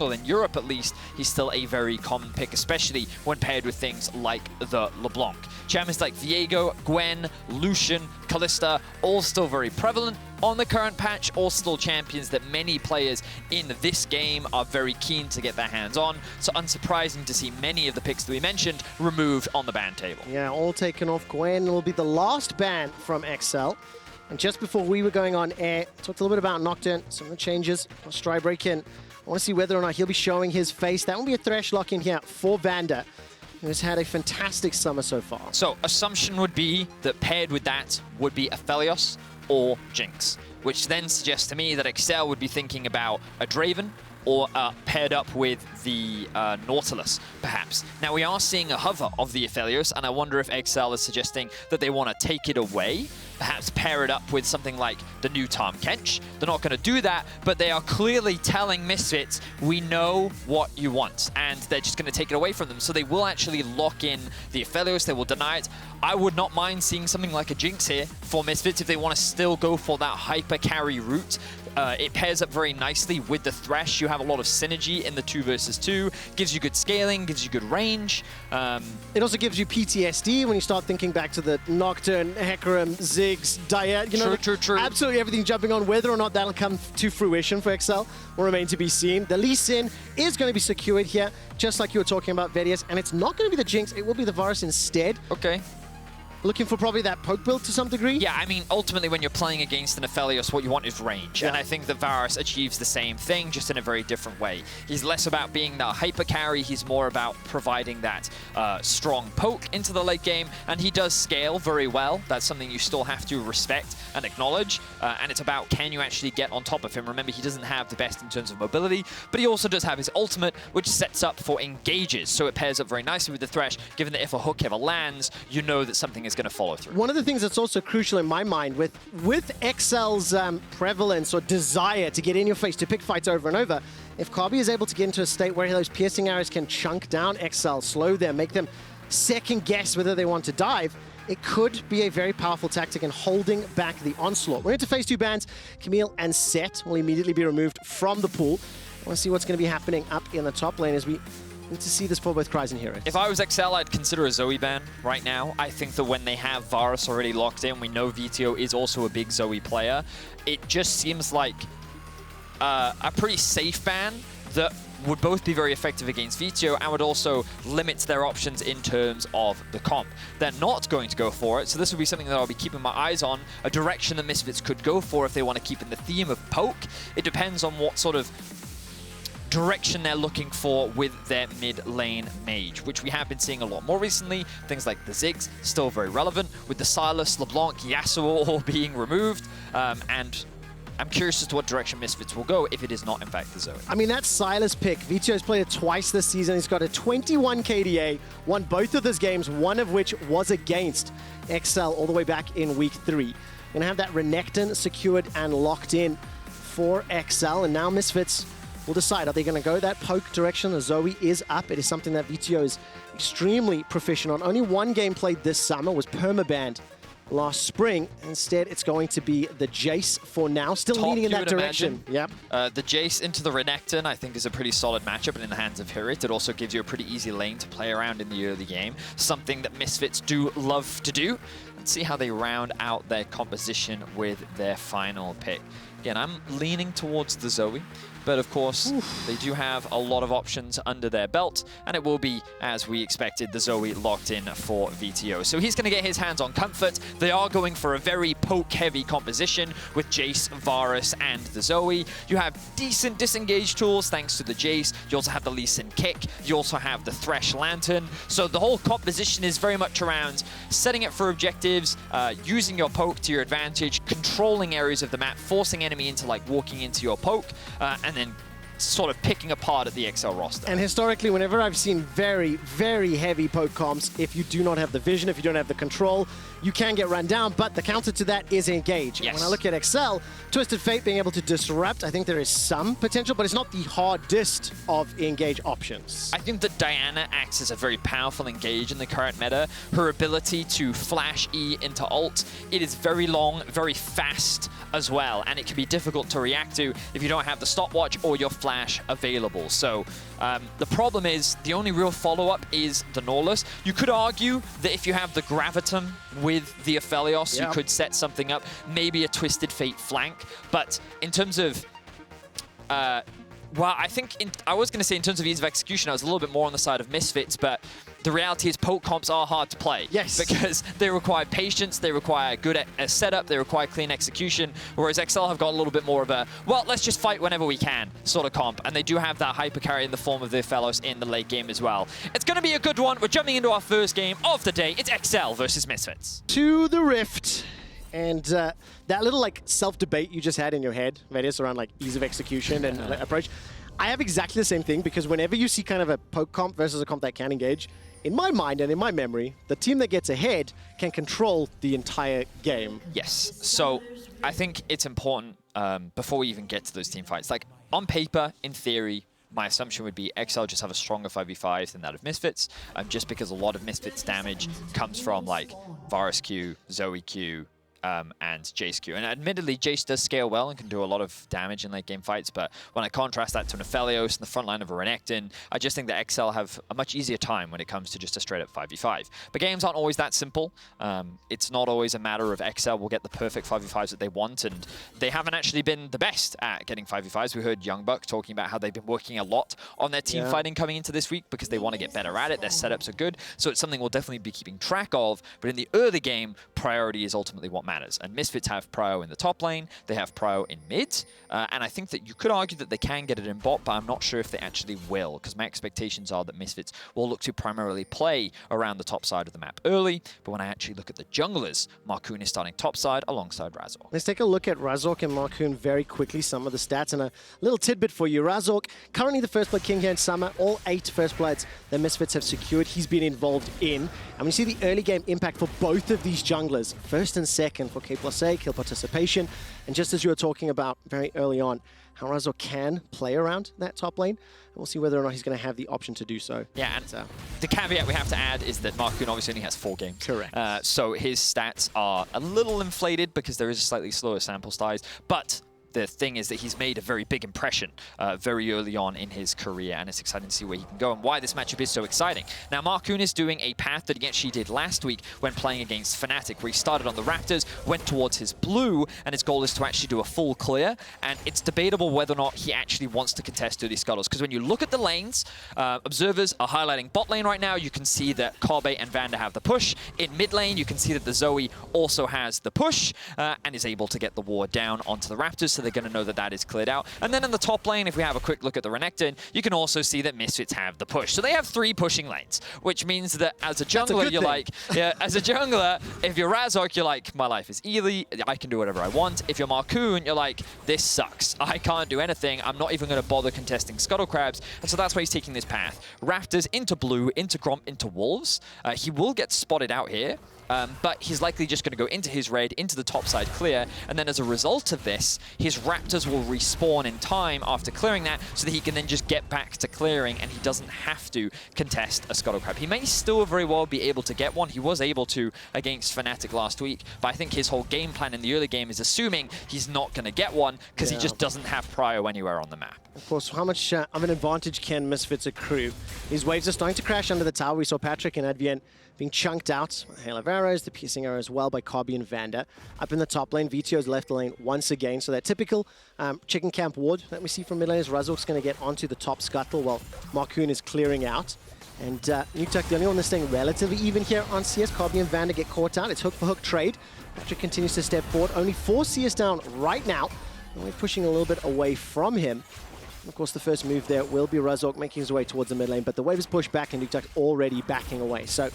Well, in Europe at least, he's still a very common pick, especially when paired with things like the LeBlanc. Champions like Viego, Gwen, Lucian, Kalista, all still very prevalent on the current patch, all still champions that many players in this game are very keen to get their hands on. So unsurprising to see many of the picks that we mentioned removed on the ban table. Yeah, all taken off. Gwen will be the last ban from XL. And just before we were going on air, talked a little bit about Nocturne, some of the changes. Stride break in. I want to see whether or not he'll be showing his face. That will be a Thresh lock in here for Vander, who has had a fantastic summer so far. So assumption would be that paired with that would be Aphelios or Jinx, which then suggests to me that Excel would be thinking about a Draven or paired up with the Nautilus, perhaps. Now, we are seeing a hover of the Aphelios, and I wonder if Excel is suggesting that they want to take it away, perhaps pair it up with something like the new Tahm Kench. They're not going to do that, but they are clearly telling Misfits, we know what you want, and they're just going to take it away from them. So they will actually lock in the Aphelios, they will deny it. I would not mind seeing something like a Jinx here for Misfits if they want to still go for that hyper carry route. It pairs up very nicely with the Thresh. You have a lot of synergy in the 2 versus 2. Gives you good scaling, gives you good range. It also gives you PTSD when you start thinking back to the Nocturne, Hecarim, Ziggs, Diet. You know, true. Absolutely everything jumping on. Whether or not that'll come to fruition for XL will remain to be seen. The Lee Sin is going to be secured here, just like you were talking about, Vedius. And it's not going to be the Jinx. It will be the Varus instead. Okay. Looking for probably that poke build to some degree? Yeah, I mean, ultimately, when you're playing against an Aphelios, what you want is range. Yeah. And I think that Varus achieves the same thing, just in a very different way. He's less about being that hyper carry. He's more about providing that strong poke into the late game. And he does scale very well. That's something you still have to respect and acknowledge. And it's about, can you actually get on top of him? Remember, he doesn't have the best in terms of mobility, but he also does have his ultimate, which sets up for engages. So it pairs up very nicely with the Thresh, given that if a hook ever lands, you know that something is going to follow through. One of the things that's also crucial in my mind with XL's prevalence or desire to get in your face, to pick fights over and over, if Kabi is able to get into a state where those piercing arrows can chunk down XL, slow them, make them second guess whether they want to dive, it could be a very powerful tactic in holding back the onslaught. We're into phase 2 bans. Camille and Set will immediately be removed from the pool. I want to see what's going to be happening up in the top lane as we need to see this for both Cries and Heroes. If I was XL, I'd consider a Zoe ban right now. I think that when they have Varus already locked in, we know VTO is also a big Zoe player. It just seems like a pretty safe ban that would both be very effective against VTO and would also limit their options in terms of the comp. They're not going to go for it, so this would be something that I'll be keeping my eyes on, a direction that Misfits could go for if they want to keep in the theme of poke. It depends on what sort of direction they're looking for with their mid lane mage, which we have been seeing a lot more recently. Things like the Ziggs, still very relevant, with the Sylas, LeBlanc, Yasuo all being removed, and I'm curious as to what direction Misfits will go if it is not, in fact, the Zoe. I mean, that Sylas pick, VTO's played it twice this season. He's got a 21 KDA, won both of those games, one of which was against XL all the way back in week 3. Gonna have that Renekton secured and locked in for XL, and now Misfits will decide, are they going to go that poke direction? The Zoe is up. It is something that VTO is extremely proficient on. Only one game played this summer was permabanned last spring. Instead, it's going to be the Jace for now, still leaning in that direction. Yep. The Jace into the Renekton, I think, is a pretty solid matchup, and in the hands of Hirit, it also gives you a pretty easy lane to play around in the early game, something that Misfits do love to do. Let's see how they round out their composition with their final pick. Again, I'm leaning towards the Zoe, but of course, they do have a lot of options under their belt, and it will be, as we expected, the Zoe locked in for VTO. So he's going to get his hands on Comfort. They are going for a very poke-heavy composition with Jace, Varus, and the Zoe. You have decent disengage tools thanks to the Jace. You also have the Lee Sin Kick. You also have the Thresh Lantern. So the whole composition is very much around setting it for objectives, using your poke to your advantage, controlling areas of the map, forcing enemy into like walking into your poke, and then sort of picking apart at the XL roster. And historically, whenever I've seen very, very heavy poke comps, if you do not have the vision, if you don't have the control, you can get run down, but the counter to that is engage. Yes. And when I look at XL, Twisted Fate being able to disrupt, I think there is some potential, but it's not the hardest of engage options. I think that Diana acts as a very powerful engage in the current meta. Her ability to flash E into ult, it is very long, very fast as well, and it can be difficult to react to if you don't have the stopwatch or you're flat flash available. So the problem is the only real follow-up is the Norless. You could argue that if you have the Graviton with the Aphelios, you could set something up, maybe a Twisted Fate flank. But in terms of well, I think I was going to say in terms of ease of execution, I was a little bit more on the side of Misfits, but the reality is poke comps are hard to play. Yes. Because they require patience, they require good setup, they require clean execution, whereas XL have got a little bit more of a, well, let's just fight whenever we can sort of comp. And they do have that hyper carry in the form of the Fellows in the late game as well. It's going to be a good one. We're jumping into our first game of the day. It's XL versus Misfits. To the Rift. And that little like self-debate you just had in your head, Vedas, around like ease of execution and approach, I have exactly the same thing, because whenever you see kind of a poke comp versus a comp that can engage, in my mind and in my memory, the team that gets ahead can control the entire game. Yes, so I think it's important before we even get to those team fights. Like on paper, in theory, my assumption would be XL just have a stronger 5v5 than that of Misfits, just because a lot of Misfits damage comes from like Varus Q, Zoe Q, and Jace Q. And admittedly, Jace does scale well and can do a lot of damage in late game fights, but when I contrast that to an Aphelios in the front line of a Renekton, I just think that XL have a much easier time when it comes to just a straight up 5v5. But games aren't always that simple. It's not always a matter of XL will get the perfect 5v5s that they want, and they haven't actually been the best at getting 5v5s. We heard Youngbuck talking about how they've been working a lot on their team fighting coming into this week because they want to get better at it. Their setups are good, so it's something we'll definitely be keeping track of, but in the early game, priority is ultimately what matters. And Misfits have prio in the top lane, they have prio in mid, and I think that you could argue that they can get it in bot, but I'm not sure if they actually will, because my expectations are that Misfits will look to primarily play around the top side of the map early, but when I actually look at the junglers, Markoon is starting top side alongside Razork. Let's take a look at Razork and Markoon very quickly, some of the stats, and a little tidbit for you. Razork, currently the first blood king here in Summer, all 8 first bloods that Misfits have secured, he's been involved in. And we see the early game impact for both of these junglers, first and second for K+A, kill participation. And just as you were talking about very early on, how Razork can play around that top lane, and we'll see whether or not he's going to have the option to do so. Yeah, and the caveat we have to add is that Markoon obviously only has 4 games. Correct. So his stats are a little inflated because there is a slightly slower sample size, but the thing is that he's made a very big impression very early on in his career, and it's exciting to see where he can go and why this matchup is so exciting. Now, Markoon is doing a path that he actually did last week when playing against Fnatic, where he started on the Raptors, went towards his blue, and his goal is to actually do a full clear, and it's debatable whether or not he actually wants to contest early scuttles, because when you look at the lanes, observers are highlighting bot lane right now. You can see that Kobe and Vander have the push. In mid lane, you can see that the Zoe also has the push, and is able to get the ward down onto the Raptors, so they're going to know that that is cleared out. And then in the top lane, if we have a quick look at the Renekton, you can also see that Misfits have the push. So they have 3 pushing lanes, which means that as a jungler, you're like, yeah, as a jungler, if you're Razork, you're like, my life is easy, I can do whatever I want. If you're Markoon, you're like, this sucks. I can't do anything. I'm not even going to bother contesting Scuttle Crabs. And so that's why he's taking this path. Raptors into blue, into Gromp, into Wolves. He will get spotted out here. But he's likely just going to go into his red, into the top side clear, and then as a result of this, his Raptors will respawn in time after clearing that, so that he can then just get back to clearing, and he doesn't have to contest a Scuttle Crab. He may still very well be able to get one. He was able to against Fnatic last week, but I think his whole game plan in the early game is assuming he's not going to get one, because he just doesn't have prio anywhere on the map. Of course, how much of an advantage can Misfits accrue? These waves are starting to crash under the tower. We saw Patrick and Advien being chunked out. Hail of arrows, the piercing arrow as well by Kobe and Vander. Up in the top lane, VTO's left the lane once again. So that typical chicken camp ward that we see from mid lane is Razork's going to get onto the top scuttle while Markoon is clearing out. And Nuktak, the only one that's staying relatively even here on CS. Kobe and Vander get caught out. It's hook for hook trade. Patrick continues to step forward. Only 4 CS down right now. And we're pushing a little bit away from him. Of course, the first move there will be Razork making his way towards the mid lane, but the wave is pushed back and Nuktak already backing away. So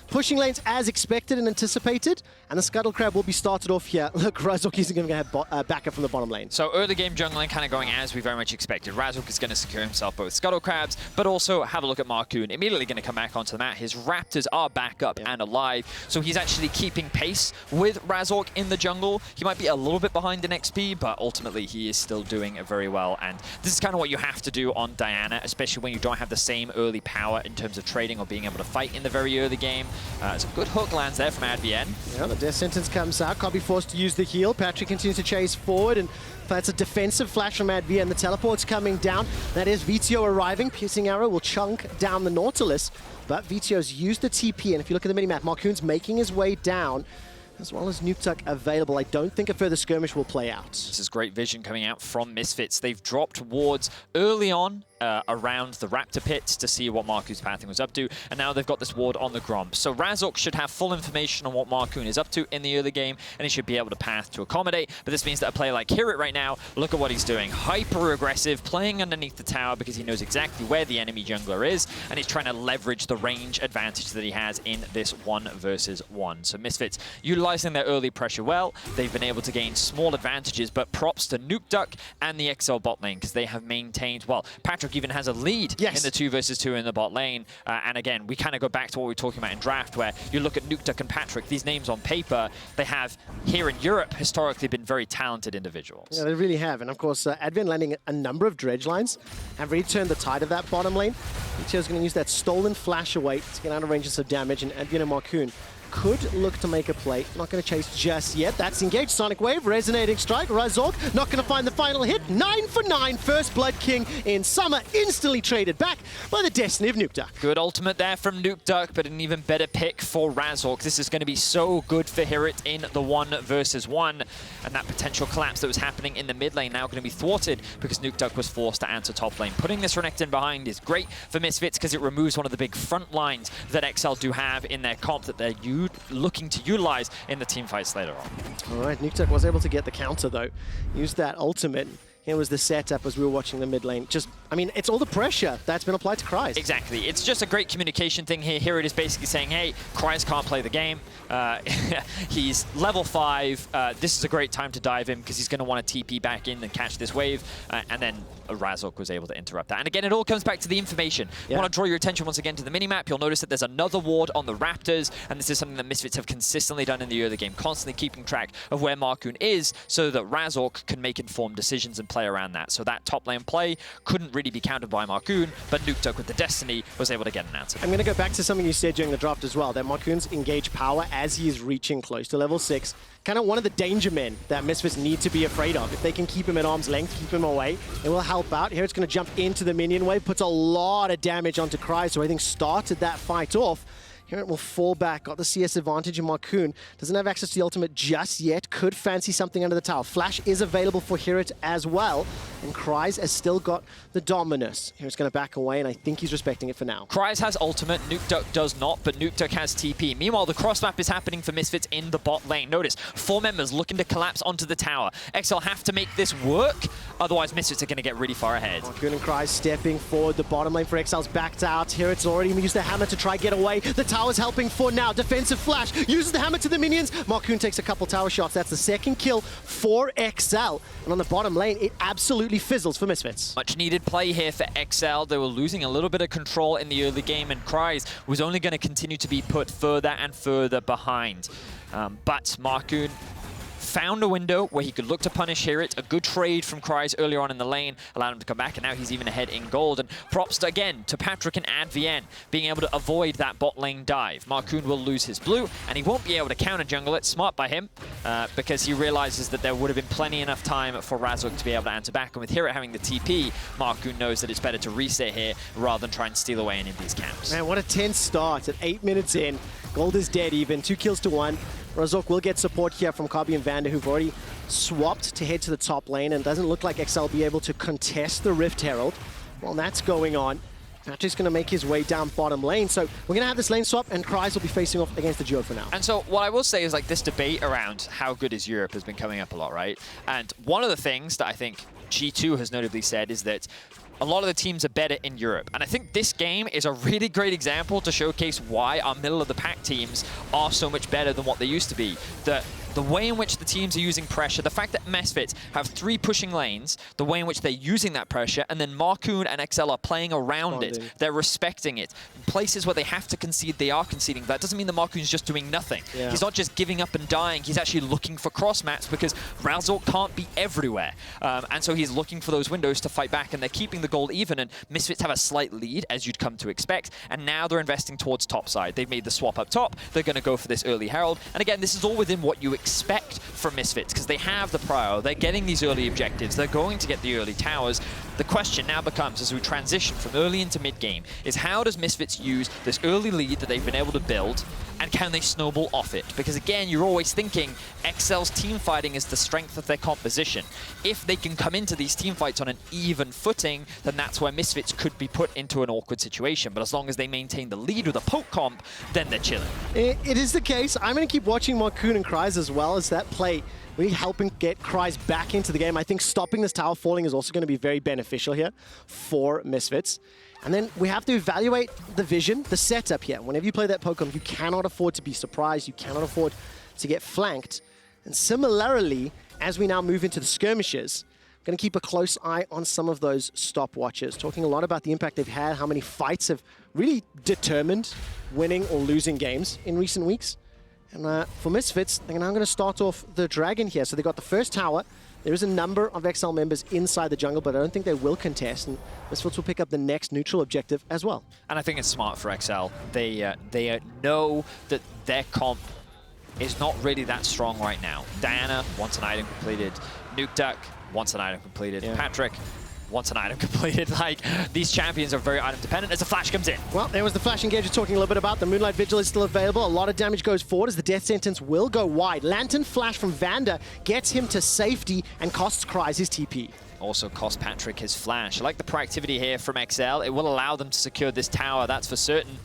pushing lanes as expected and anticipated, and the Scuttle Crab will be started off here. Look, Razork isn't going to have backup from the bottom lane. So early game jungling kind of going as we very much expected. Razork is going to secure himself both Scuttle Crabs, but also have a look at Markoon. Immediately going to come back onto the mat. His Raptors are back up and alive, so he's actually keeping pace with Razork in the jungle. He might be a little bit behind in XP, but ultimately he is still doing very well, and this is kind of what you have to do on Diana, especially when you don't have the same early power in terms of trading or being able to fight in the very early game. It's a good hook lands there from Advien. Yeah, the death sentence comes out. Can't be forced to use the heal. Patrick continues to chase forward, and that's a defensive flash from Advien. The teleport's coming down. That is Vizio arriving. Piercing arrow will chunk down the Nautilus, but Vizio's used the TP, and if you look at the minimap, Marcoon's making his way down, as well as Nukeduck available. I don't think a further skirmish will play out. This is great vision coming out from Misfits. They've dropped wards early on around the Raptor pits to see what Marcoon's pathing was up to, and now they've got this ward on the Gromp. So Razork should have full information on what Marcoon is up to in the early game, and he should be able to path to accommodate. But this means that a player like Hirit right now, look at what he's doing. Hyper aggressive, playing underneath the tower because he knows exactly where the enemy jungler is, and he's trying to leverage the range advantage that he has in this 1 versus 1. So Misfits utilizing their early pressure well. They've been able to gain small advantages, but props to Nukeduck and the XL bot lane because they have maintained, well, Patrick even has a lead in the 2 versus 2 in the bot lane. And again, we kind of go back to what we were talking about in draft, where you look at Nukeduck and Patrick, these names on paper, they have here in Europe historically been very talented individuals. Yeah, they really have. And of course, Advien landing a number of dredge lines have really turned the tide of that bottom lane. Vito's going to use that stolen flash away to get out of range of some damage, and Advien and Marcoon could look to make a play. Not going to chase just yet. That's engaged. Sonic Wave, resonating strike. Razork not going to find the final hit. 9 for 9. First Blood King in summer. Instantly traded back by the destiny of Nukeduck. Good ultimate there from Nukeduck, but an even better pick for Razork. This is going to be so good for Hirit in the 1 versus 1. And that potential collapse that was happening in the mid lane now going to be thwarted because Nukeduck was forced to answer top lane. Putting this Renekton behind is great for Misfits because it removes one of the big front lines that XL do have in their comp that they're looking to utilize in the team fights later on. All right, Nukeduck was able to get the counter though. Used that ultimate. Here was the setup as we were watching the mid lane. Just, I mean, it's all the pressure that's been applied to Kryze. Exactly. It's just a great communication thing here. Here it is basically saying, hey, Kryze can't play the game. He's level 5. This is a great time to dive in because he's going to want to TP back in and catch this wave. And then Razork was able to interrupt that. And again, it all comes back to the information. I want to draw your attention once again to the minimap. You'll notice that there's another ward on the Raptors, and this is something that Misfits have consistently done in the early game, constantly keeping track of where Marcoon is so that Razork can make informed decisions and play around that. So that top lane play couldn't really be countered by Marcoon, but Nukeduck with the Destiny was able to get an answer. I'm going to go back to something you said during the draft as well, that Marcoon's engaged power as he is reaching close to level 6. Kind of one of the danger men that Misfits need to be afraid of. If they can keep him at arm's length, keep him away, it will help out. Here it's going to jump into the minion wave, puts a lot of damage onto Kryze, so I think started that fight off. Here it will fall back, got the CS advantage, and Marcoon doesn't have access to the ultimate just yet, could fancy something under the tower. Flash is available for Hirit as well, and Kryze has still got the Dominus. Here it's going to back away, and I think he's respecting it for now. Kryze has ultimate, Nukeduck does not, but Nukeduck has TP. Meanwhile, the cross map is happening for Misfits in the bot lane. Notice, 4 members looking to collapse onto the tower. XL have to make this work, otherwise Misfits are going to get really far ahead. Marcoon and Kryze stepping forward, the bottom lane for XL's backed out. Here it's already used the hammer to try get away. The tower's helping for now. Defensive flash, uses the hammer to the minions. Marcoon takes a couple tower shots. That's the second kill for XL. And on the bottom lane, it absolutely fizzles for Misfits. Much needed play here for XL. They were losing a little bit of control in the early game, and Kryze was only going to continue to be put further and further behind. But Marcoon found a window where he could look to punish Hirit. A good trade from Kryze earlier on in the lane allowed him to come back, and now he's even ahead in gold. And props again to Patrick and Advien being able to avoid that bot lane dive. Marcoon will lose his blue, and he won't be able to counter jungle it. Smart by him, because he realizes that there would have been plenty enough time for Razork to be able to answer back. And with Hirit having the TP, Marcoon knows that it's better to reset here rather than try and steal away any of these camps. Man, what a tense start at 8 minutes in. Gold is dead even, 2 kills to 1. Razork will get support here from Kabi and Vander, who've already swapped to head to the top lane, and doesn't look like XL will be able to contest the Rift Herald. While that's going on, Patrick's going to make his way down bottom lane, so we're going to have this lane swap, and Kryze will be facing off against the duo for now. And so what I will say is, like, this debate around how good is Europe has been coming up a lot, right? And one of the things that I think G2 has notably said is that a lot of the teams are better in Europe. And I think this game is a really great example to showcase why our middle-of-the-pack teams are so much better than what they used to be. That the way in which the teams are using pressure, the fact that MISFITS have 3 pushing lanes, the way in which they're using that pressure, and then Marcoon and XL are playing around it. They're respecting it. Places where they have to concede, they are conceding. That doesn't mean that Marcoon's just doing nothing. Yeah. He's not just giving up and dying. He's actually looking for cross maps because Razork can't be everywhere. And so he's looking for those windows to fight back, and they're keeping the gold even, and MISFITS have a slight lead, as you'd come to expect, and now they're investing towards top side. They've made the swap up top. They're going to go for this early Herald. And again, this is all within what you expect from MISFITS, because they have the prio. They're getting these early objectives. They're going to get the early towers. The question now becomes, as we transition from early into mid-game, is how does MISFITS use this early lead that they've been able to build, and can they snowball off it? Because again, you're always thinking XL's team fighting is the strength of their composition. If they can come into these team fights on an even footing, then that's where MISFITS could be put into an awkward situation. But as long as they maintain the lead with a poke comp, then they're chilling. It is the case. I'm going to keep watching Marcoon and Kryze as well as that play. Really helping get Kryze back into the game. I think stopping this tower falling is also going to be very beneficial here for MISFITS. And then we have to evaluate the vision, the setup here. Whenever you play that Pokemon, you cannot afford to be surprised. You cannot afford to get flanked. And similarly, as we now move into the skirmishes, I'm going to keep a close eye on some of those stopwatches. Talking a lot about the impact they've had, how many fights have really determined winning or losing games in recent weeks. And for MISFITS, they're now going to start off the Dragon here. So they got the first tower. There is a number of XL members inside the jungle, but I don't think they will contest, and MISFITS will pick up the next neutral objective as well. And I think it's smart for XL. They know that their comp is not really that strong right now. Diana wants an item completed. Nukeduck wants an item completed. Yeah. Patrick wants an item completed. Like, these champions are very item dependent as the flash comes in. Well, there was the flash engage we're talking a little bit about. The Moonlight Vigil is still available. A lot of damage goes forward as the death sentence will go wide. Lantern Flash from Vander gets him to safety and costs Kryze his TP. Also cost Patrick his flash. I like the proactivity here from XL. It will allow them to secure this tower, that's for certain.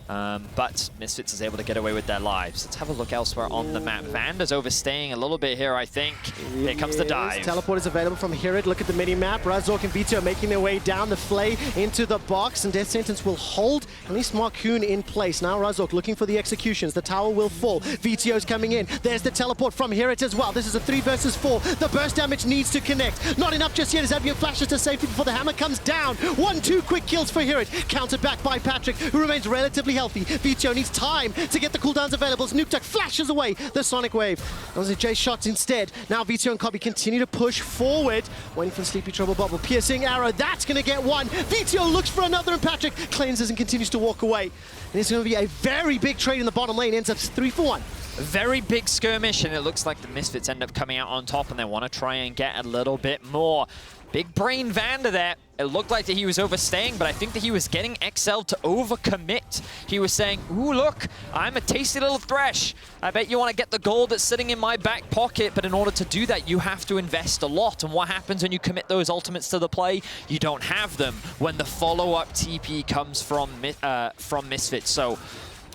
But MISFITS is able to get away with their lives. Let's have a look elsewhere on the map. Vander's overstaying a little bit here, I think. Here comes the dive. Teleport is available from Hirid. Look at the mini-map. Razork and Vito making their way down the Flay into the box, and Death Sentence will hold at least Marcoon in place. Now Razork looking for the executions. The tower will fall. Vito's coming in. There's the teleport from Hirid as well. This is a 3 versus 4. The burst damage needs to connect. Not enough just yet as Avian flashes to safety before the hammer comes down. 1-2 quick kills for Hirid. Countered back by Patrick, who remains relatively healthy. Vito needs time to get the cooldowns available as Nukeduck flashes away the Sonic Wave. Those are Jay shots instead. Now Vito and Cobby continue to push forward, waiting for the Sleepy Trouble Bubble. Piercing arrow, that's going to get one. Vito looks for another, and Patrick cleanses and continues to walk away. And it's going to be a very big trade in the bottom lane. Ends up 3 for 1. A very big skirmish, and it looks like the MISFITS end up coming out on top, and they want to try and get a little bit more. Big brain Vander there. It looked like that he was overstaying, but I think that he was getting XL to overcommit. He was saying, ooh, look, I'm a tasty little Thresh. I bet you want to get the gold that's sitting in my back pocket, but in order to do that, you have to invest a lot. And what happens when you commit those ultimates to the play? You don't have them when the follow-up TP comes from MISFITS. So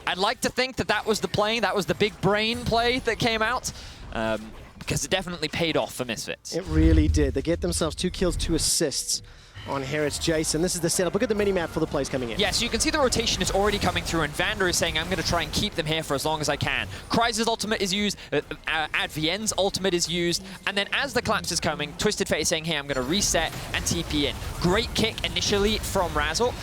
I'd like to think that that was the play, that was the big brain play that came out. Because it definitely paid off for MISFITS. It really did. They get themselves 2 kills, 2 assists on Hirid's Jason. This is the setup. Look at the mini-map for the plays coming in. Yeah, so you can see the rotation is already coming through, and Vander is saying, I'm going to try and keep them here for as long as I can. Kryze's ultimate is used, Advien's ultimate is used, and then as the collapse is coming, Twisted Fate is saying, hey, I'm going to reset and TP in. Great kick initially from Razzle.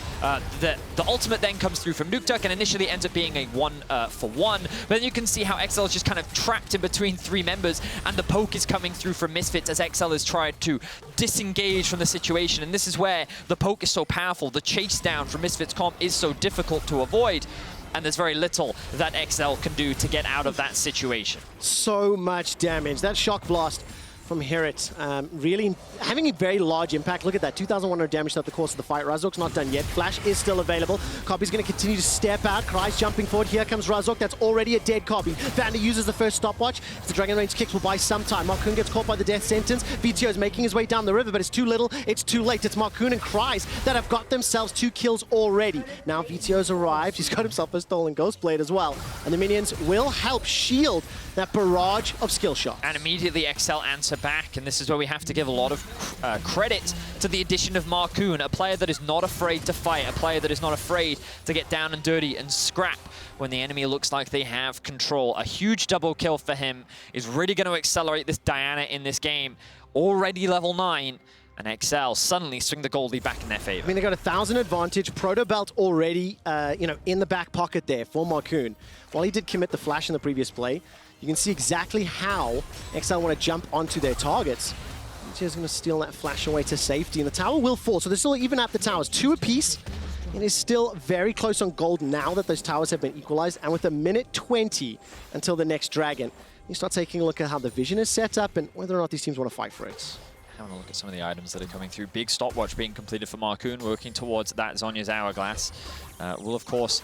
The ultimate then comes through from Nukeduck and initially ends up being a 1-for-1. But then you can see how XL is just kind of trapped in between 3 members, and the poke is coming through from MISFITS as XL has tried to disengage from the situation. And this is where the poke is so powerful. The chase down from MISFITS comp is so difficult to avoid, and there's very little that XL can do to get out of that situation. So much damage. That shock blast from Hirid, really having a very large impact. Look at that, 2,100 damage throughout the course of the fight. Razork's not done yet. Flash is still available. Cobby's going to continue to step out. Kryze jumping forward. Here comes Razork. That's already a dead Cobby. Vander uses the first stopwatch. The Dragon Range kicks will buy some time. Marcoon gets caught by the death sentence. Vito is making his way down the river, but it's too little. It's too late. It's Marcoon and Kryze that have got themselves 2 kills already. Now Vito's arrived. He's got himself a stolen Ghost Blade as well. And the minions will help shield that barrage of skill shots. And immediately XL answer back, and this is where we have to give a lot of credit to the addition of Marcoon, a player that is not afraid to fight, a player that is not afraid to get down and dirty and scrap when the enemy looks like they have control. A huge double kill for him is really going to accelerate this Diana in this game. Already level 9, and XL suddenly swing the gold lead back in their favor. I mean, they got 1,000 advantage. Proto Belt already, in the back pocket there for Marcoon. While he did commit the flash in the previous play, you can see exactly how XL want to jump onto their targets. He's going to steal that flash away to safety, and the tower will fall. So they're still even at the towers, 2 apiece. It is still very close on gold now that those towers have been equalized, and with a minute 20 until the next dragon, you start taking a look at how the vision is set up and whether or not these teams want to fight for it. Having a look at some of the items that are coming through. Big stopwatch being completed for Marcoon, working towards that Zhonya's Hourglass. Will, of course,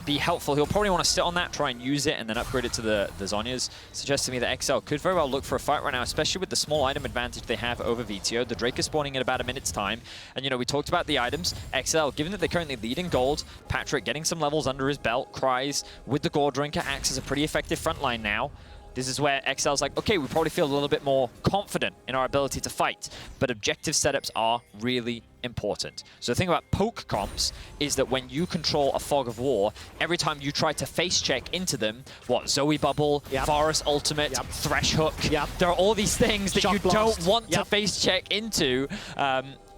be helpful. He'll probably want to sit on that, try and use it, and then upgrade it to the Zhonya's. Suggests to me that XL could very well look for a fight right now, especially with the small item advantage they have over VTO. The Drake is spawning in about a minute's time. And, you know, we talked about the items. XL, given that they currently lead in gold, Patrick getting some levels under his belt, Cries with the Gore Drinker acts as a pretty effective front line now. This is where XL's like, okay, we probably feel a little bit more confident in our ability to fight, but objective setups are really important. So the thing about poke comps is that when you control a Fog of War, every time you try to face check into them, Zoe Bubble, Varus Ultimate, Thresh Hook, there are all these things that you don't want to face check into.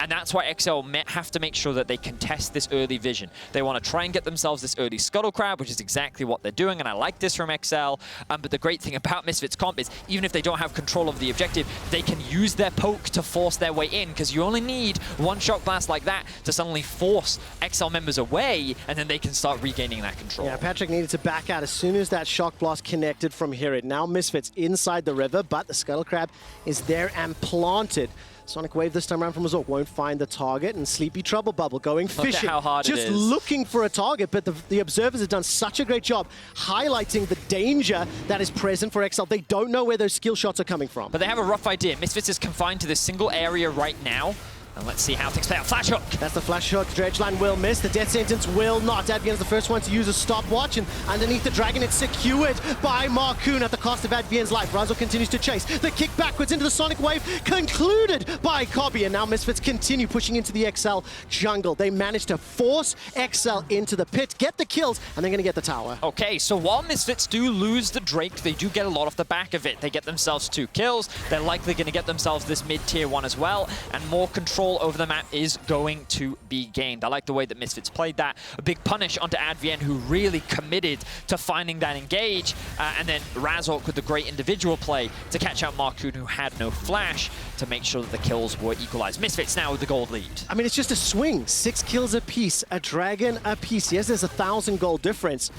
And that's why XL have to make sure that they contest this early vision. They want to try and get themselves this early Scuttle Crab, which is exactly what they're doing, and I like this from XL. But the great thing about Misfits comp is, even if they don't have control of the objective, they can use their poke to force their way in, because you only need one Shock Blast like that to suddenly force XL members away, and then they can start regaining that control. Yeah, Patrick needed to back out as soon as that Shock Blast connected from Hirid. Now Misfits inside the river, but the Scuttle Crab is there and planted. Sonic Wave this time around from Azork won't find the target, and Sleepy Trouble Bubble going fishing. Look at how hard just it is. Looking for a target, but the observers have done such a great job highlighting the danger that is present for XL. They don't know where those skill shots are coming from. But they have a rough idea. Misfits is confined to this single area right now. And let's see how things play out. Flash Hook! That's the Flash Hook. Dredgeline will miss. The Death Sentence will not. Advien's the first one to use a stopwatch, and underneath the Dragon, it's secured by Marcoon at the cost of Advien's life. Razzle continues to chase. The kick backwards into the Sonic Wave, concluded by Cobby, and now Misfits continue pushing into the XL jungle. They manage to force XL into the pit, get the kills, and they're going to get the tower. Okay, so while Misfits do lose the Drake, they do get a lot off the back of it. They get themselves 2 kills. They're likely going to get themselves this mid-tier 1 as well, and more control over the map is going to be gained. I like the way that Misfits played that. A big punish onto Advien, who really committed to finding that engage, and then Razork with the great individual play to catch out Marcoon, who had no flash, to make sure that the kills were equalized. Misfits now with the gold lead. I mean, it's just a swing. 6 kills apiece, a dragon apiece. Yes, there's 1,000 gold difference.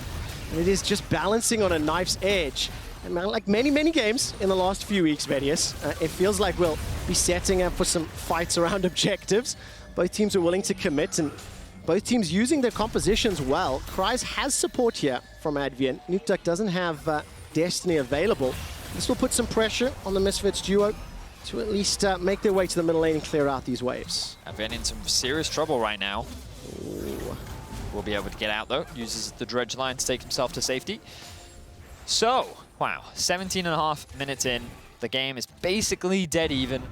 And it is just balancing on a knife's edge. And like many, many games in the last few weeks, Medius, it feels like we'll be setting up for some fights around objectives. Both teams are willing to commit, and both teams using their compositions well. Cries has support here from Advien. Nukeduck doesn't have Destiny available. This will put some pressure on the Misfits duo to at least make their way to the middle lane and clear out these waves. Advien in some serious trouble right now. Ooh. Will be able to get out, though. Uses the dredge line to take himself to safety. So, wow, 17.5 minutes in. The game is basically dead even.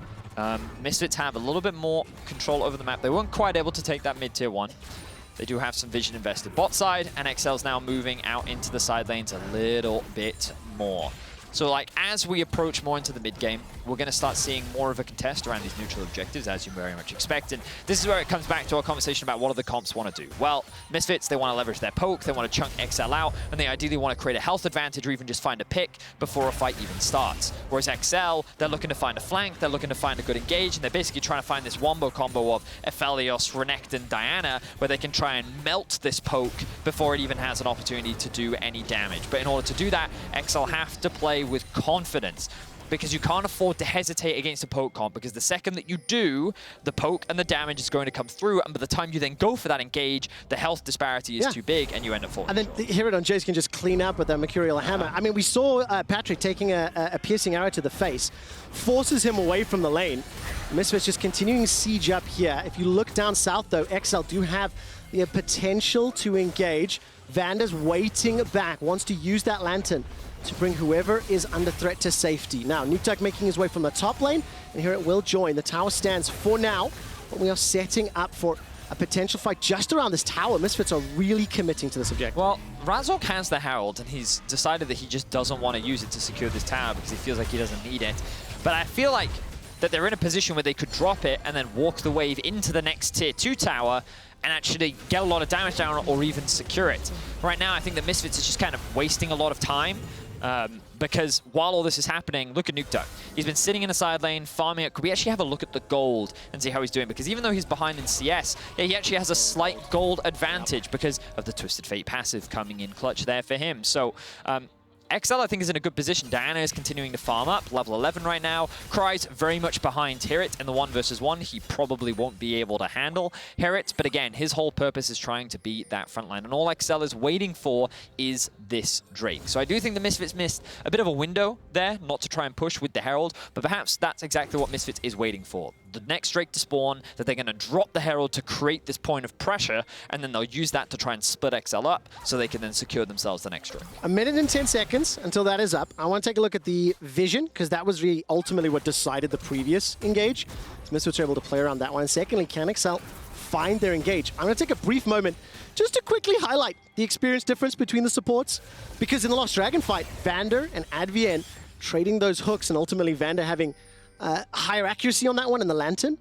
Misfits have a little bit more control over the map. They weren't quite able to take that mid-tier 1. They do have some vision invested bot side, and XL's now moving out into the side lanes a little bit more. So, like, as we approach more into the mid-game, we're going to start seeing more of a contest around these neutral objectives, as you very much expect. And this is where it comes back to our conversation about what do the comps want to do. Well, Misfits, they want to leverage their poke, they want to chunk XL out, and they ideally want to create a health advantage or even just find a pick before a fight even starts. Whereas XL, they're looking to find a flank, they're looking to find a good engage, and they're basically trying to find this wombo combo of Aphelios, Renekton, Diana, where they can try and melt this poke before it even has an opportunity to do any damage. But in order to do that, XL have to play with confidence, because you can't afford to hesitate against a poke comp, because the second that you do, the poke and the damage is going to come through, and by the time you then go for that engage, the health disparity is too big and you end up falling. And then Hirid on Jace can just clean up with a Mercurial Hammer. I mean, we saw Patrick taking a piercing arrow to the face, forces him away from the lane. Misfits just continuing siege up here. If you look down south, though, XL do have the potential to engage. Vander's waiting back, wants to use that Lantern to bring whoever is under threat to safety. Now, Nukeduck making his way from the top lane, and here it will join. The tower stands for now, but we are setting up for a potential fight just around this tower. Misfits are really committing to this objective. Well, Razork has the Herald, and he's decided that he just doesn't want to use it to secure this tower because he feels like he doesn't need it. But I feel like that they're in a position where they could drop it and then walk the wave into the next tier 2 tower and actually get a lot of damage down or even secure it. Right now, I think that Misfits is just kind of wasting a lot of time. Because while all this is happening, look at Nukeduck. He's been sitting in a side lane, farming it. Could we actually have a look at the gold and see how he's doing? Because even though he's behind in CS, yeah, he actually has a slight gold advantage because of the Twisted Fate passive coming in clutch there for him. So, XL, I think, is in a good position. Diana is continuing to farm up, level 11 right now. Cry's very much behind Hirit in the 1v1. He probably won't be able to handle Hirit, but again, his whole purpose is trying to beat that front line, and all XL is waiting for is this Drake. So I do think the Misfits missed a bit of a window there, not to try and push with the Herald, but perhaps that's exactly what Misfits is waiting for. The next Drake to spawn, that they're going to drop the Herald to create this point of pressure, and then they'll use that to try and split XL up so they can then secure themselves the next Drake. A minute and 10 seconds until that is up. I want to take a look at the vision, because that was really ultimately what decided the previous engage. So Misfits are able to play around that one. And secondly, can XL find their engage? I'm going to take a brief moment just to quickly highlight the experience difference between the supports, because in the Lost Dragon fight, Vander and Advien trading those hooks, and ultimately Vander having higher accuracy on that one in the Lantern.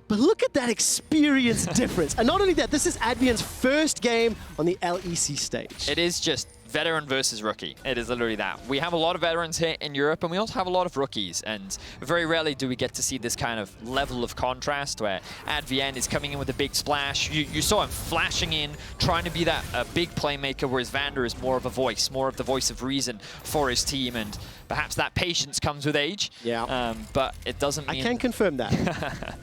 But look at that experience difference. And not only that, this is Advien's first game on the LEC stage. It is just veteran versus rookie. It is literally that. We have a lot of veterans here in Europe, and we also have a lot of rookies, and very rarely do we get to see this kind of level of contrast where Advien is coming in with a big splash. You saw him flashing in, trying to be that big playmaker, whereas Vander is more of a voice, more of the voice of reason for his team, and perhaps that patience comes with age. Yeah. But it doesn't mean... I can confirm that.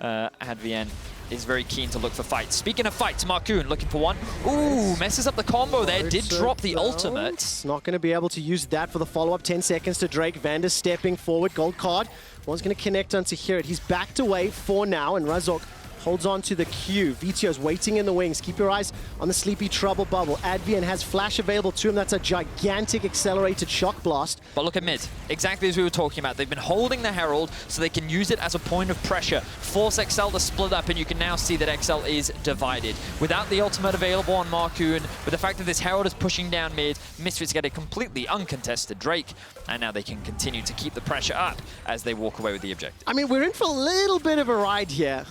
Advien is very keen to look for fights. Speaking of fights, Marcoon looking for one. Ooh, messes up the combo there. Did drop the ultimate. Not going to be able to use that for the follow-up. 10 seconds to Drake. Vander stepping forward. Gold card. One's going to connect onto Hirit. He's backed away for now, and Razork holds on to the Q. Vito's waiting in the wings. Keep your eyes on the Sleepy Trouble bubble. Advien has flash available to him. That's a gigantic accelerated shock blast. But look at mid. Exactly as we were talking about. They've been holding the Herald so they can use it as a point of pressure. Force XL to split up, and you can now see that XL is divided. Without the ultimate available on Marcoon, with the fact that this Herald is pushing down mid, Misfits get a completely uncontested Drake, and now they can continue to keep the pressure up as they walk away with the objective. I mean, we're in for a little bit of a ride here.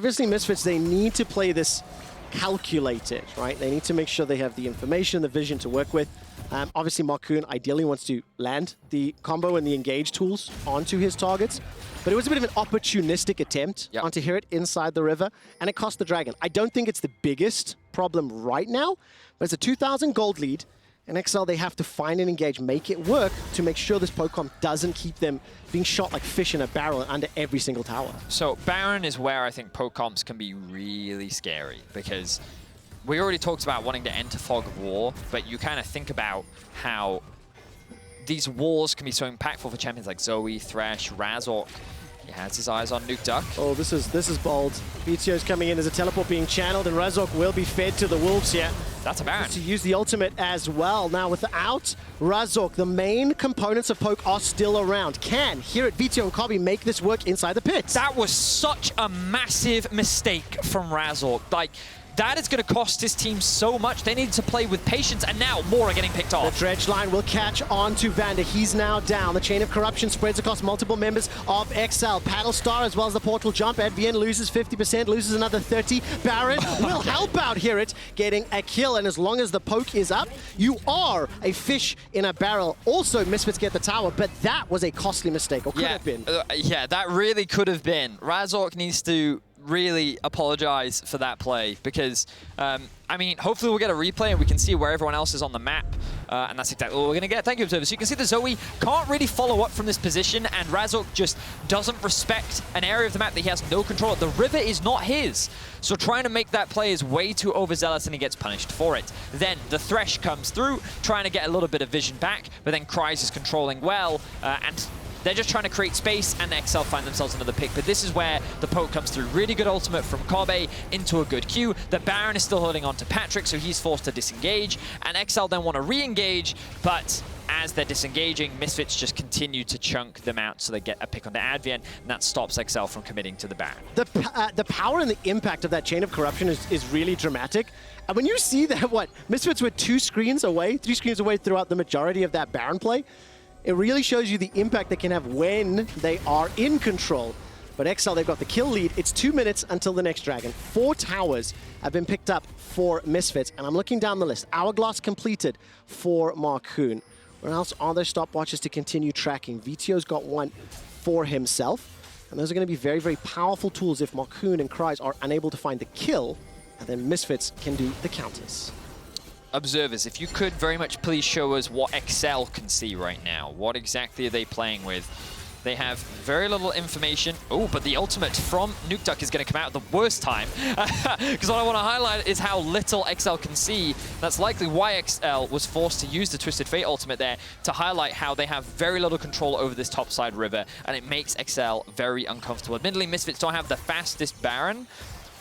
Obviously, Misfits, they need to play this calculated, right? They need to make sure they have the information, the vision to work with. Obviously, Marcoon ideally wants to land the combo and the engage tools onto his targets, but it was a bit of an opportunistic attempt onto Hirit inside the river, and it cost the Dragon. I don't think it's the biggest problem right now, but it's a 2,000 gold lead. And XL, they have to find and engage, make it work to make sure this Pokemon doesn't keep them being shot like fish in a barrel under every single tower. So Baron is where I think Pokecoms can be really scary, because we already talked about wanting to enter Fog of War, but you kind of think about how these wars can be so impactful for champions like Zoe, Thresh, Razork. He has his eyes on Nukeduck. Oh, this is bold. Vito's coming in as a teleport being channeled, and Razork will be fed to the wolves here. That's a Baron. To use the ultimate as well. Now, without Razork, the main components of Poke are still around. Can Hirit, Vito, and Kobe make this work inside the pits? That was such a massive mistake from Razork. Like, that is going to cost his team so much. They need to play with patience, and now more are getting picked off. The dredge line will catch on to Vander. He's now down. The chain of corruption spreads across multiple members of XL. Paddle Star as well as the portal jump. Advien loses 50%, loses another 30. Baron will help out Hirit, getting a kill. And as long as the poke is up, you are a fish in a barrel. Also, Misfits get the tower, but that was a costly mistake, or could have been. Yeah, that really could have been. Razork needs to really apologize for that play, because I mean, hopefully we'll get a replay and we can see where everyone else is on the map, and that's exactly what we're going to get. Thank you, Observer. So you can see that Zoe can't really follow up from this position, and Razork just doesn't respect an area of the map that he has no control of. The river is not his, so trying to make that play is way too overzealous, and he gets punished for it. Then the Thresh comes through, trying to get a little bit of vision back, but then Kryze is controlling well, and They're just trying to create space, and XL find themselves another pick. But this is where the poke comes through. Really good ultimate from Kobe into a good Q. The Baron is still holding on to Patrick, so he's forced to disengage. And XL then want to re-engage, but as they're disengaging, Misfits just continue to chunk them out, so they get a pick on the Advent, and that stops XL from committing to the Baron. The power and the impact of that chain of corruption is really dramatic. And when you see that, Misfits were 3 screens away throughout the majority of that Baron play, it really shows you the impact they can have when they are in control. But XL, they've got the kill lead. It's 2 minutes until the next Dragon. 4 towers have been picked up for Misfits, and I'm looking down the list. Hourglass completed for Marcoon. Where else are there stopwatches to continue tracking? Vito's got one for himself. And those are going to be very, very powerful tools if Marcoon and Cries are unable to find the kill. And then Misfits can do the counters. Observers, if you could very much please show us what XL can see right now. What exactly are they playing with? They have very little information. Oh, but the ultimate from Nukeduck is going to come out at the worst time. Because what I want to highlight is how little XL can see. That's likely why XL was forced to use the Twisted Fate ultimate there to highlight how they have very little control over this topside river, and it makes XL very uncomfortable. Admittedly, Misfits don't have the fastest Baron,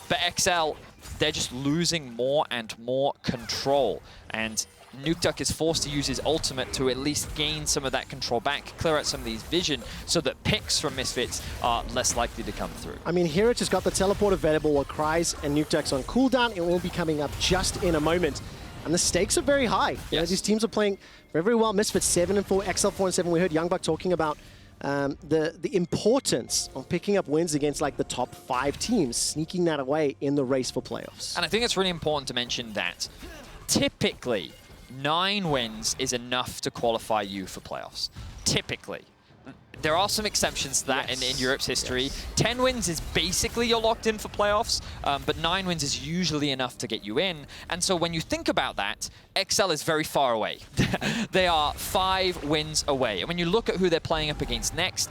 but XL, they're just losing more and more control. And Nukeduck is forced to use his ultimate to at least gain some of that control back, clear out some of these vision, so that picks from Misfits are less likely to come through. I mean, here it has got the teleport available while Cries and Nukeduck's on cooldown. It will be coming up just in a moment. And the stakes are very high. You know, these teams are playing very, very well. Misfits 7-4, XL 4-7. We heard Youngbuck talking about the importance of picking up wins against like the top 5 teams, sneaking that away in the race for playoffs. And I think it's really important to mention that typically 9 wins is enough to qualify you for playoffs. Typically. There are some exceptions to that in Europe's history. 10 wins is basically you're locked in for playoffs, but 9 wins is usually enough to get you in. And so when you think about that, XL is very far away. They are 5 wins away. And when you look at who they're playing up against next,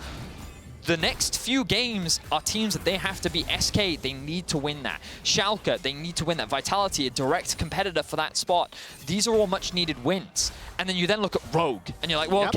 the next few games are teams that they have to be SK. They need to win that. Schalke, they need to win that. Vitality, a direct competitor for that spot. These are all much needed wins. And then you then look at Rogue, and you're like, well,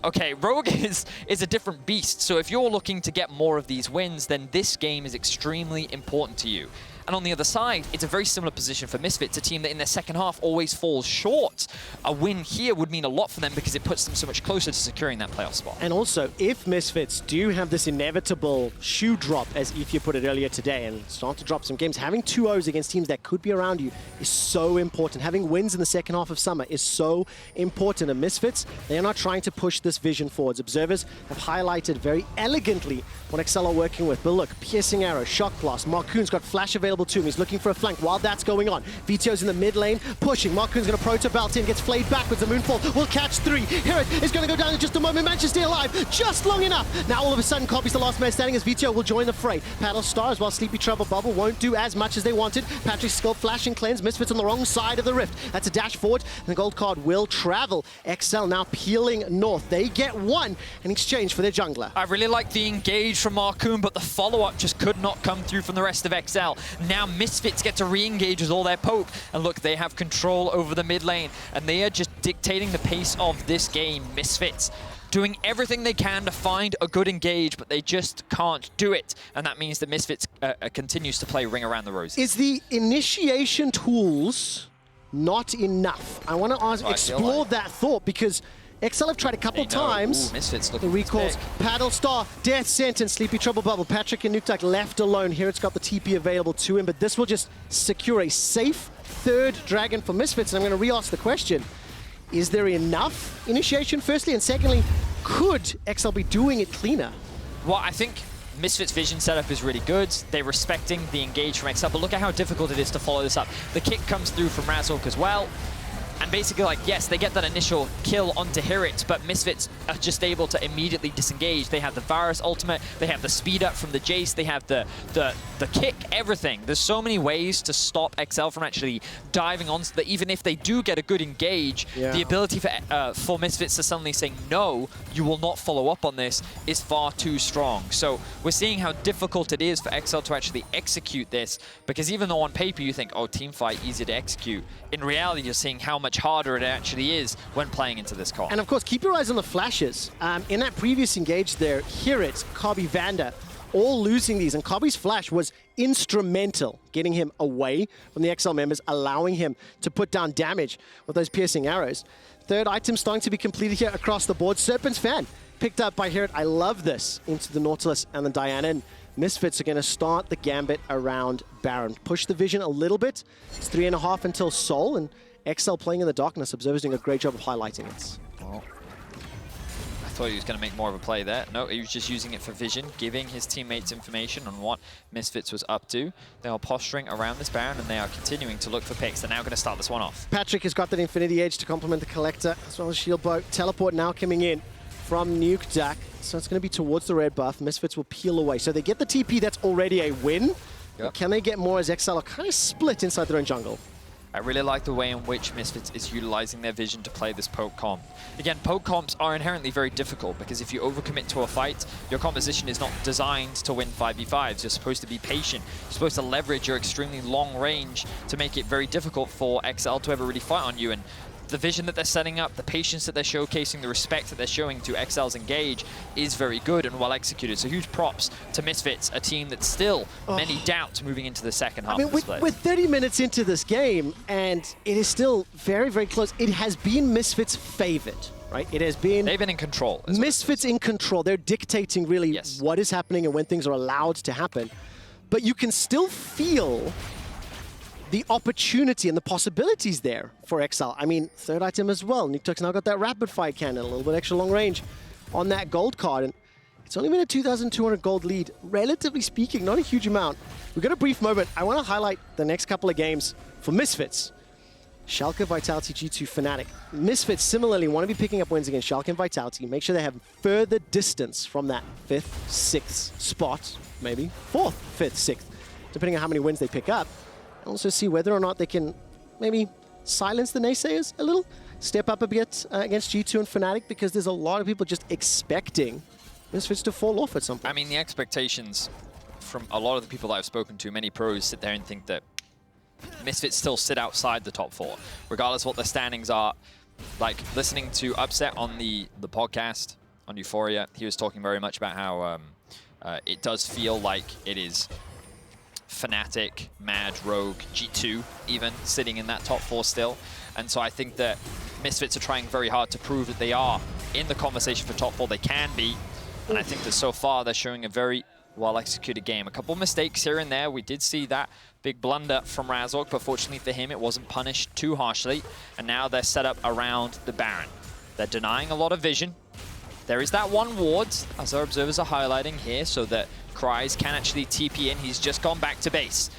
okay, Rogue is a different beast. So if you're looking to get more of these wins, then this game is extremely important to you. And on the other side, it's a very similar position for Misfits, a team that in their second half always falls short. A win here would mean a lot for them because it puts them so much closer to securing that playoff spot. And also, if Misfits do have this inevitable shoe drop, as Ethier put it earlier today, and start to drop some games, having 2-0s against teams that could be around you is so important. Having wins in the second half of summer is so important. And Misfits, they are not trying to push this vision forwards. Observers have highlighted very elegantly what XL are working with. But look, Piercing Arrow, Shock Blast, Marcoon's got Flash available to him. He's looking for a flank while that's going on. Vito's in the mid lane, pushing. Marcoon's going to proto belt in, gets flayed backwards. The Moonfall will catch 3. Hirit is going to go down in just a moment. Manchester alive, just long enough. Now all of a sudden, Copy's the last man standing as Vito will join the fray. Paddle Stars, while Sleepy Trouble Bubble won't do as much as they wanted. Patrick's Skull Flash and Cleanse. Misfits on the wrong side of the rift. That's a dash forward, and the gold card will travel. XL now peeling north. They get 1 in exchange for their jungler. I really like the engage from Marcoon, but the follow-up just could not come through from the rest of XL. Now Misfits get to re-engage with all their poke, and look, they have control over the mid lane, and they are just dictating the pace of this game. Misfits doing everything they can to find a good engage, but they just can't do it, and that means that Misfits continues to play Ring Around the Roses. Is the initiation tools not enough? I want to explore that thought, because XL have tried a couple times. Ooh, Misfits the recalls, Paddle Star, Death Sentence, Sleepy Trouble Bubble. Patrick and Nukeduck left alone. Here it's got the TP available to him, but this will just secure a safe 3rd Dragon for Misfits. And I'm going to re-ask the question. Is there enough initiation, firstly? And secondly, could XL be doing it cleaner? Well, I think Misfits' vision setup is really good. They're respecting the engage from XL, but look at how difficult it is to follow this up. The kick comes through from Razork as well. And basically, like, yes, they get that initial kill onto Hirit, but Misfits are just able to immediately disengage. They have the Varus ultimate, they have the speed up from the Jace, they have the kick, everything. There's so many ways to stop XL from actually diving on, so that even if they do get a good engage, the ability for Misfits to suddenly say, no, you will not follow up on this, is far too strong. So we're seeing how difficult it is for XL to actually execute this, because even though on paper you think, oh, team fight, easy to execute, in reality you're seeing how much much harder it actually is when playing into this comp. And of course, keep your eyes on the flashes. In that previous engage there, Hirit, Kobe, Vanda, all losing these, and Kobe's flash was instrumental, getting him away from the XL members, allowing him to put down damage with those piercing arrows. Third item starting to be completed here across the board. Serpent's Fan picked up by Hirit. I love this into the Nautilus and the Diana. And Misfits are going to start the gambit around Baron. Push the vision a little bit. It's 3.5 until Soul, and XL playing in the darkness. Observer's doing a great job of highlighting it. Well, I thought he was going to make more of a play there. No, he was just using it for vision, giving his teammates information on what Misfits was up to. They are posturing around this Baron, and they are continuing to look for picks. They're now going to start this one off. Patrick has got that Infinity Edge to complement the Collector, as well as Shield Bow. Teleport now coming in from Nukeduck. So it's going to be towards the red buff. Misfits will peel away. So they get the TP, that's already a win. Yep. Can they get more as XL are kind of split inside their own jungle? I really like the way in which Misfits is utilizing their vision to play this poke comp. Again, poke comps are inherently very difficult because if you overcommit to a fight, your composition is not designed to win 5v5s. You're supposed to be patient. You're supposed to leverage your extremely long range to make it very difficult for XL to ever really fight on you. And the vision that they're setting up, the patience that they're showcasing, the respect that they're showing to XL's engage is very good and well executed. So huge props to Misfits, a team that's still many doubts moving into the second half of this play. We're 30 minutes into this game, and it is still very, very close. It has been Misfits' favored, right? It has been... They've been in control. Misfits in control. They're dictating really what is happening and when things are allowed to happen. But you can still feel the opportunity and the possibilities there for XL. I mean, third item as well. Nukeduck's now got that rapid fire cannon, a little bit extra long range on that gold card. And it's only been a 2,200 gold lead, relatively speaking, not a huge amount. We've got a brief moment. I want to highlight the next couple of games for Misfits. Schalke, Vitality, G2, Fnatic. Misfits similarly want to be picking up wins against Schalke and Vitality. Make sure they have further distance from that 5th, 6th spot, maybe 4th, 5th, 6th, depending on how many wins they pick up. Also see whether or not they can maybe silence the naysayers a little, step up a bit against G2 and Fnatic, because there's a lot of people just expecting Misfits to fall off at some point. I mean, the expectations from a lot of the people that I've spoken to, many pros sit there and think that Misfits still sit outside the top 4, regardless of what their standings are. Like, listening to Upset on the podcast on Euphoria, he was talking very much about how it does feel like it is Fnatic, Mad, Rogue, G2 even sitting in that top 4 still. And so I think that Misfits are trying very hard to prove that they are in the conversation for top 4. They can be. And I think that so far they're showing a very well-executed game. A couple mistakes here and there. We did see that big blunder from Razork, but fortunately for him, it wasn't punished too harshly. And now they're set up around the Baron. They're denying a lot of vision. There is that one ward, as our observers are highlighting here, so that Cries can actually TP in. He's just gone back to base.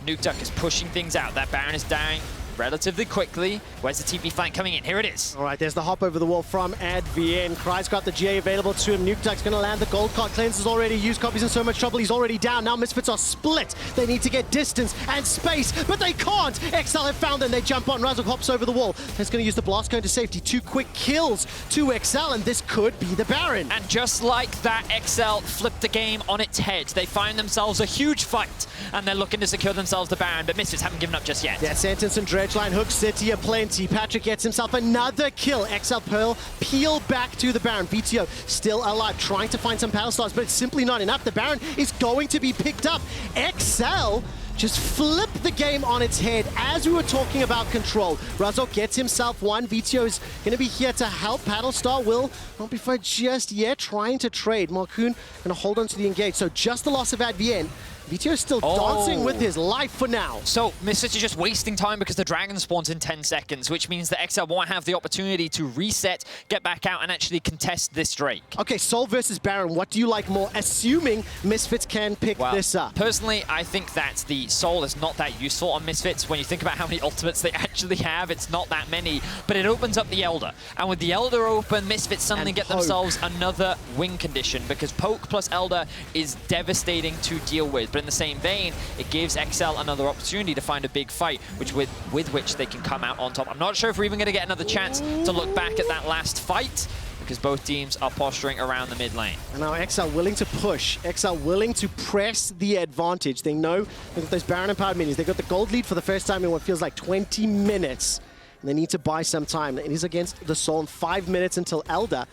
Nukeduck is pushing things out. That Baron is dying relatively quickly. Where's the TP flank coming in? Here it is. All right, there's the hop over the wall from Advn. Cries got the GA available to him. Nukeduck's going to land the gold card. Cleanse is already used. Copy's in so much trouble. He's already down. Now Misfits are split. They need to get distance and space, but they can't. XL have found them. They jump on. Razork hops over the wall. He's going to use the blast cone to safety. 2 quick kills to XL, and this could be the Baron. And just like that, XL flipped the game on its head. They find themselves a huge fight, and they're looking to secure themselves the Baron, but Misfits haven't given up just yet. Yeah, Sentence and Dredgeline, Hook City aplenty. Patrick gets himself another kill. XL Pearl peel back to the Baron. VTO still alive, trying to find some battle stars, but it's simply not enough. The Baron is going to be picked up. XL just flip the game on its head as we were talking about control. Razork gets himself one. VTO is going to be here to help. Paddlestar will not be fired just yet, trying to trade. Marcoon going to hold on to the engage. So just the loss of Advn. VTO is still dancing with his life for now. So Misfits are just wasting time because the Dragon spawns in 10 seconds, which means that XL won't have the opportunity to reset, get back out, and actually contest this Drake. Okay, Soul versus Baron, what do you like more, assuming Misfits can pick this up? Personally, I think that the Soul is not that useful on Misfits. When you think about how many ultimates they actually have, it's not that many, but it opens up the Elder. And with the Elder open, Misfits suddenly get themselves another win condition, because Poke plus Elder is devastating to deal with. But in the same vein, it gives XL another opportunity to find a big fight, which with which they can come out on top. I'm not sure if we're even going to get another chance to look back at that last fight, because both teams are posturing around the mid lane. And now XL willing to push, XL willing to press the advantage. They know they've got those Baron empowered minions. They got the gold lead for the first time in what feels like 20 minutes. and they need to buy some time. It is against the Soul in 5 minutes until Elder.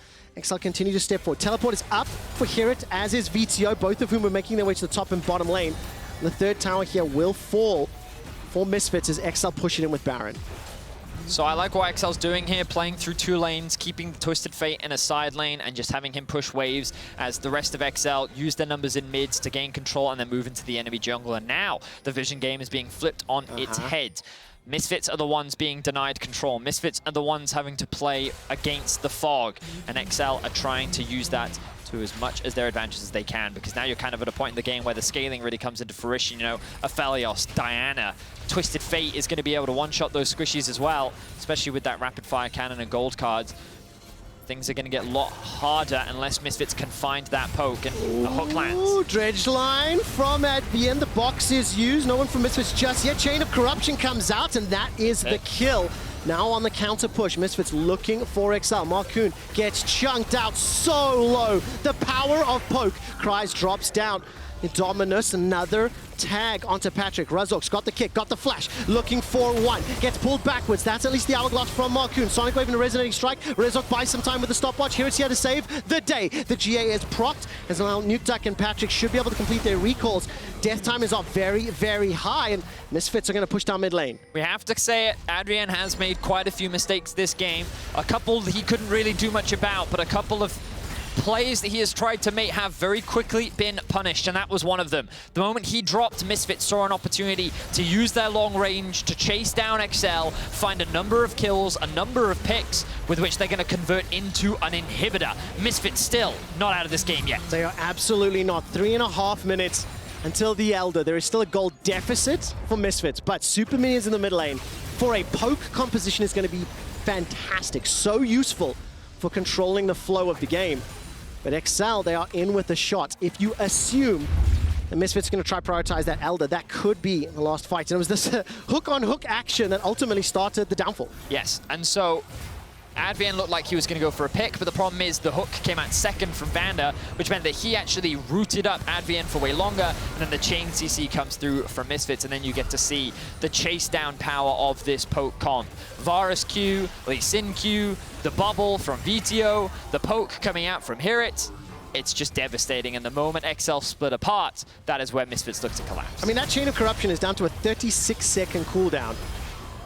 XL continue to step forward. Teleport is up for Hirit, as is VTO, both of whom are making their way to the top and bottom lane. And the third tower here will fall for Misfits as XL push it in with Baron. So I like what XL's doing here, playing through 2 lanes, keeping the Twisted Fate in a side lane, and just having him push waves as the rest of XL use their numbers in mids to gain control and then move into the enemy jungle. And now the Vision game is being flipped on its head. Misfits are the ones being denied control. Misfits are the ones having to play against the fog, and XL are trying to use that to as much as their advantage as they can, because now you're kind of at a point in the game where the scaling really comes into fruition. You know, Aphelios, Diana, Twisted Fate is going to be able to one-shot those squishies as well, especially with that rapid fire cannon and gold cards. Things are going to get a lot harder unless Misfits can find that poke, and a hook lands. Dredge line from at the end. The box is used. No one from Misfits just yet. Chain of Corruption comes out, and that is the kill. Now on the counter push, Misfits looking for XL. Marcoon gets chunked out so low. The power of poke. Cries drops down. Indominus, another tag onto Patrick. Razork's got the kick, got the flash, looking for one. Gets pulled backwards. That's at least the hourglass from Marcoon. Sonic Wave and a resonating strike. Razork buys some time with the stopwatch. Here it's here to save the day. The GA is procced, as now Nuke Duck and Patrick should be able to complete their recalls. Death time is up very, very high, and Misfits are going to push down mid lane. We have to say it, Adrian has made quite a few mistakes this game. A couple he couldn't really do much about, but a couple of plays that he has tried to make have very quickly been punished, and that was one of them. The moment he dropped, Misfits saw an opportunity to use their long range to chase down XL, find a number of kills, a number of picks with which they're going to convert into an inhibitor. Misfits still not out of this game yet. They are absolutely not. 3.5 minutes until the Elder. There is still a gold deficit for Misfits, but Super Minions in the mid lane for a poke composition is going to be fantastic. So useful for controlling the flow of the game. But XL, they are in with a shot. If you assume the Misfits are going to try prioritize that Elder, that could be the last fight. And it was this hook-on-hook action that ultimately started the downfall. Yes, and so Advian looked like he was going to go for a pick, but the problem is the hook came out second from Vander, which meant that he actually rooted up Advian for way longer, and then the chain CC comes through from Misfits, and then you get to see the chase down power of this poke comp. Varus Q, Lee Sin Q, the bubble from VTO, the poke coming out from Hirit. It's just devastating, and the moment XL split apart, that is where Misfits look to collapse. I mean, that Chain of Corruption is down to a 36-second cooldown.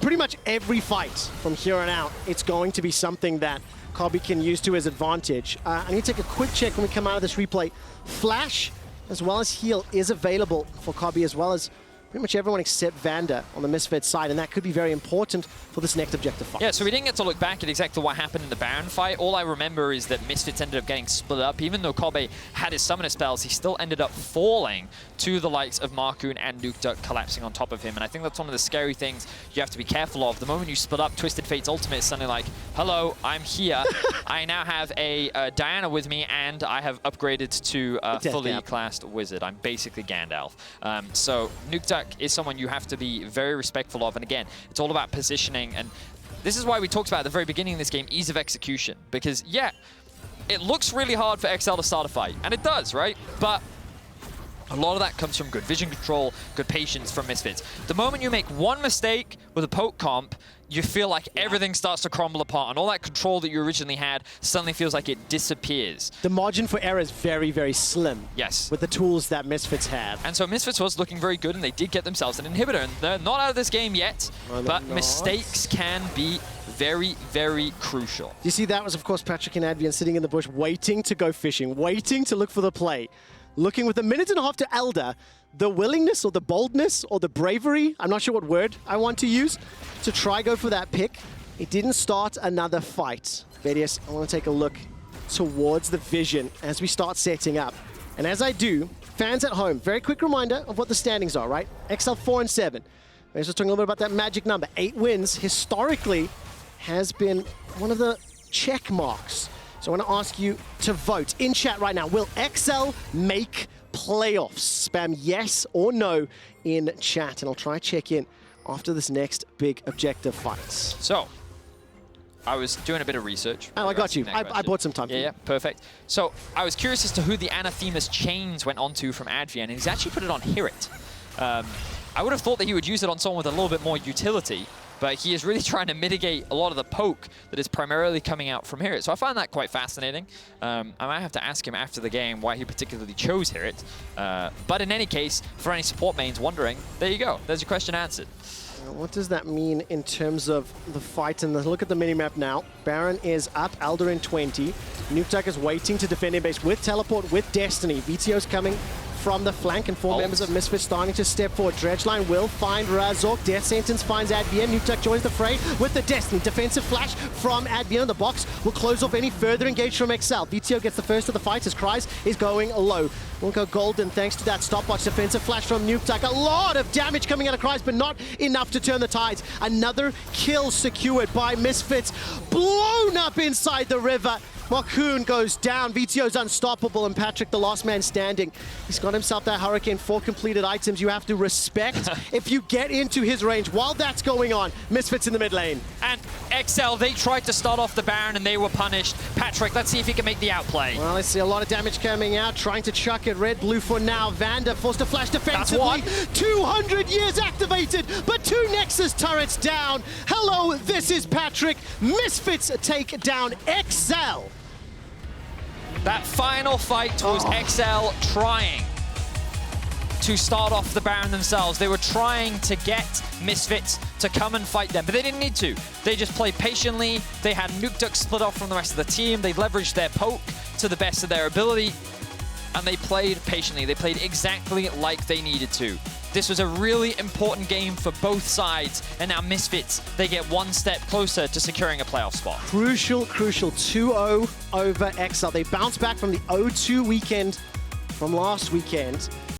Pretty much every fight from here on out, it's going to be something that Kobe can use to his advantage. I need to take a quick check when we come out of this replay. Flash, as well as heal, is available for Kobe, as well as pretty much everyone except Vander on the Misfits side, and that could be very important for this next objective fight. Yeah, so we didn't get to look back at exactly what happened in the Baron fight. All I remember is that Misfits ended up getting split up. Even though Kobe had his summoner spells, he still ended up falling to the likes of Marcoon and Nuke Duck collapsing on top of him. And I think that's one of the scary things you have to be careful of. The moment you split up, Twisted Fate's ultimate is suddenly like, hello, I'm here. I now have a Diana with me, and I have upgraded to a fully classed wizard. I'm basically Gandalf. So Nuke Duck is someone you have to be very respectful of. And again, it's all about positioning. And this is why we talked about at the very beginning of this game, ease of execution. Because, yeah, it looks really hard for XL to start a fight. And it does, right? But a lot of that comes from good vision control, good patience from Misfits. The moment you make one mistake with a poke comp, you feel like everything starts to crumble apart, and all that control that you originally had suddenly feels like it disappears. The margin for error is very, very slim. Yes. With the tools that Misfits have. And so Misfits was looking very good, and they did get themselves an inhibitor, and they're not out of this game yet, but mistakes can be very, very crucial. You see, that was, of course, Patrick and Advian sitting in the bush, waiting to go fishing, waiting to look for the play. Looking with a minute and a half to Elder, the willingness or the boldness or the bravery, I'm not sure what word I want to use, to try go for that pick. It didn't start another fight. Vedius, I want to take a look towards the vision as we start setting up. And as I do, fans at home, very quick reminder of what the standings are, right? XL 4 and 7. I was just talking a little bit about that magic number. 8 wins historically has been one of the check marks. So I want to ask you to vote in chat right now. Will XL make playoffs? Spam yes or no in chat, and I'll try check in after this next big objective fight. So, I was doing a bit of research. Oh, I got you. I bought some time for you. Yeah, perfect. So, I was curious as to who the Anathemas chains went onto from Advian, and he's actually put it on Hirit. I would have thought that he would use it on someone with a little bit more utility, but he is really trying to mitigate a lot of the poke that is primarily coming out from Hirit. So I find that quite fascinating. I might have to ask him after the game why he particularly chose Hirit. But in any case, for any support mains wondering, there you go. There's your question answered. What does that mean in terms of the fight? And look at the minimap now. Baron is up, Elder in 20. Nukeduck is waiting to defend in base with Teleport, with Destiny. VTO's coming from the flank, and 4 members of Misfits starting to step forward. Dredgeline will find Razork. Death Sentence finds Advian. Nukeduck joins the fray with the Destiny. Defensive flash from Advian. The box will close off any further engage from XL. VTO gets the first of the fight as Kryze is going low. Won't go golden thanks to that stopwatch. Defensive flash from Nukeduck. A lot of damage coming out of Kryze, but not enough to turn the tides. Another kill secured by Misfits. Blown up inside the river. Marcoon goes down. VTO's unstoppable, and Patrick, the last man standing. He's got himself that Hurricane, 4 completed items you have to respect if you get into his range. While that's going on, Misfits in the mid lane. And XL, they tried to start off the Baron and they were punished. Patrick, let's see if he can make the outplay. Well, I see a lot of damage coming out, trying to chuck it. Red, blue for now. Vander forced to flash defensively. 200 years activated, but 2 Nexus turrets down. Hello, this is Patrick. Misfits take down XL. That final fight was XL trying to start off the Baron themselves. They were trying to get Misfits to come and fight them, but they didn't need to. They just played patiently. They had Nukeduck split off from the rest of the team. They leveraged their poke to the best of their ability, and they played patiently. They played exactly like they needed to. This was a really important game for both sides, and now Misfits, they get 1 step closer to securing a playoff spot. Crucial, 2-0 over XL. They bounce back from the 0-2 weekend from last weekend.